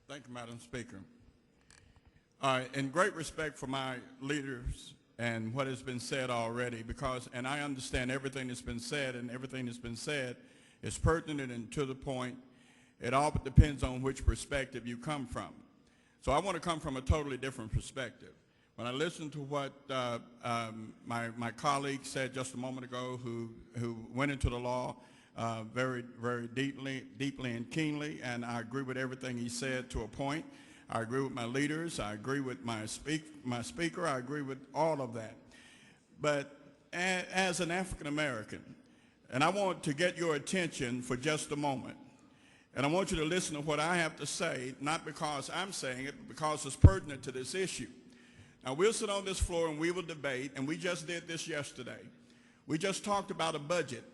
Thank you, Madam Speaker. In great respect for my leaders and what has been said already, and I understand everything that's been said, and everything that's been said is pertinent and to the point. It all depends on which perspective you come from. So I want to come from a totally different perspective. When I listened to what my colleague said just a moment ago, who went into the law very deeply and keenly, and I agree with everything he said to a point. I agree with my leaders. I agree with my speaker. I agree with all of that. But as an African American, and I want to get your attention for just a moment, and I want you to listen to what I have to say, not because I'm saying it, but because it's pertinent to this issue. Now, we'll sit on this floor and we will debate, and we just did this yesterday. We just talked about a budget,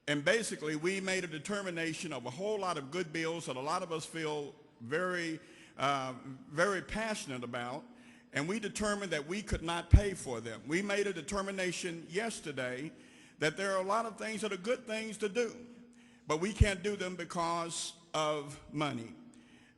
and basically we made a determination of a whole lot of good bills that a lot of us feel very passionate about, and we determined that we could not pay for them. We made a determination yesterday that there are a lot of things that are good things to do, but we can't do them because of money.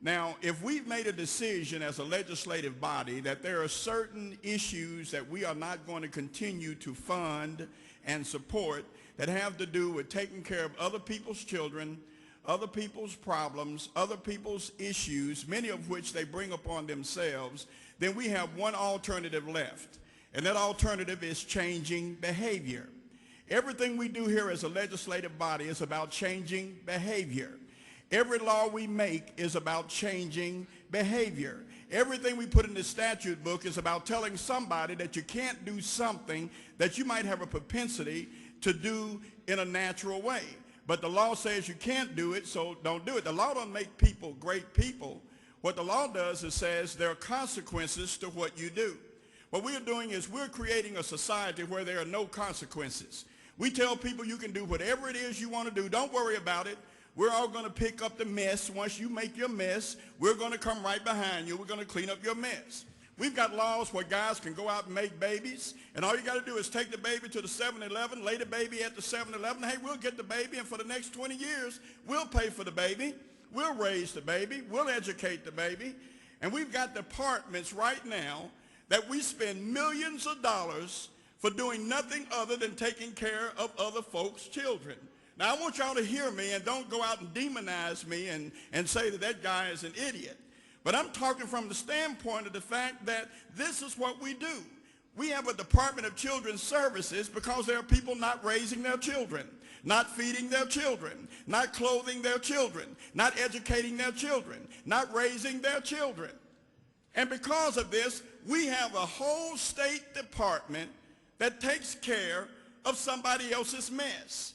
Now, if we've made a decision as a legislative body that there are certain issues that we are not going to continue to fund and support that have to do with taking care of other people's children, other people's problems, other people's issues, many of which they bring upon themselves, then we have one alternative left, and that alternative is changing behavior. Everything we do here as a legislative body is about changing behavior. Every law we make is about changing behavior. Everything we put in the statute book is about telling somebody that you can't do something that you might have a propensity to do in a natural way. But the law says you can't do it, so don't do it. The law don't make people great people. What the law does is says there are consequences to what you do. What we're doing is we're creating a society where there are no consequences. We tell people you can do whatever it is you want to do. Don't worry about it. We're all going to pick up the mess. Once you make your mess, we're going to come right behind you. We're going to clean up your mess. We've got laws where guys can go out and make babies, and all you got to do is take the baby to the 7-Eleven, lay the baby at the 7-Eleven. Hey, we'll get the baby, and for the next 20 years, we'll pay for the baby. We'll raise the baby. We'll educate the baby. And we've got departments right now that we spend millions of dollars for doing nothing other than taking care of other folks' children. Now, I want y'all to hear me and don't go out and demonize me and say that that guy is an idiot. But I'm talking from the standpoint of the fact that this is what we do. We have a Department of Children's Services because there are people not raising their children, not feeding their children, not clothing their children, not educating their children, not raising their children. And because of this, we have a whole State Department that takes care of somebody else's mess.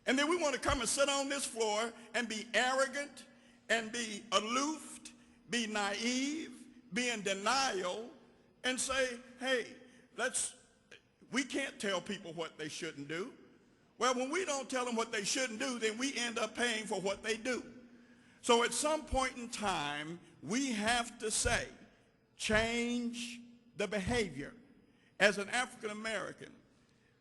And then we want to come and sit on this floor and be arrogant and be aloof, be naive, be in denial, and say, hey, we can't tell people what they shouldn't do. Well, when we don't tell them what they shouldn't do, then we end up paying for what they do. So at some point in time, we have to say, change the behavior. As an African American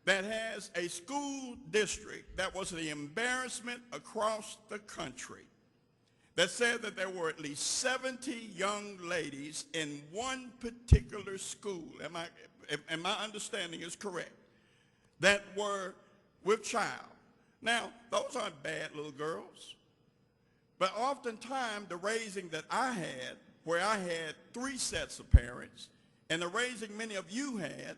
that has a school district that was the embarrassment across the country, that said that there were at least 70 young ladies in one particular school, and my understanding is correct, that were with child. Now, those aren't bad little girls, but oftentimes the raising that I had, where I had 3 sets of parents, and the raising many of you had,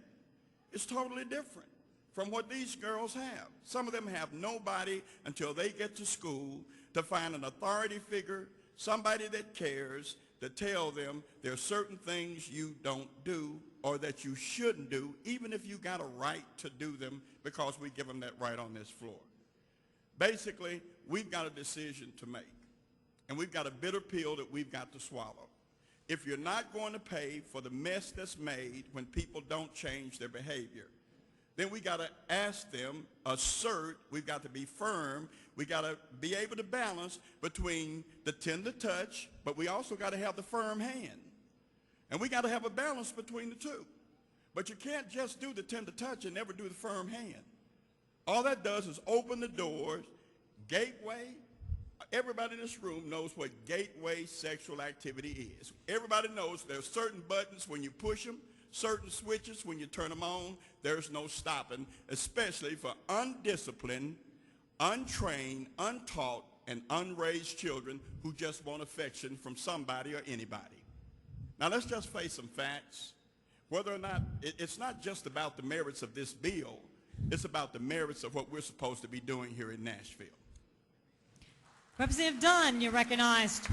is totally different from what these girls have. Some of them have nobody until they get to school to find an authority figure, somebody that cares, to tell them there are certain things you don't do or that you shouldn't do, even if you got a right to do them because we give them that right on this floor. Basically, we've got a decision to make, and we've got a bitter pill that we've got to swallow. If you're not going to pay for the mess that's made when people don't change their behavior, then we got to ask them, assert, we've got to be firm, we got to be able to balance between the tender touch, but we also got to have the firm hand. And we got to have a balance between the two. But you can't just do the tender touch and never do the firm hand. All that does is open the doors, gateway, Everybody in this room knows what gateway sexual activity is. Everybody knows there's certain buttons when you push them, certain switches when you turn them on. There's no stopping, especially for undisciplined, untrained, untaught, and unraised children who just want affection from somebody or anybody. Now let's just face some facts. Whether or not, it's not just about the merits of this bill, it's about the merits of what we're supposed to be doing here in Nashville. Representative Dunn, you're recognized.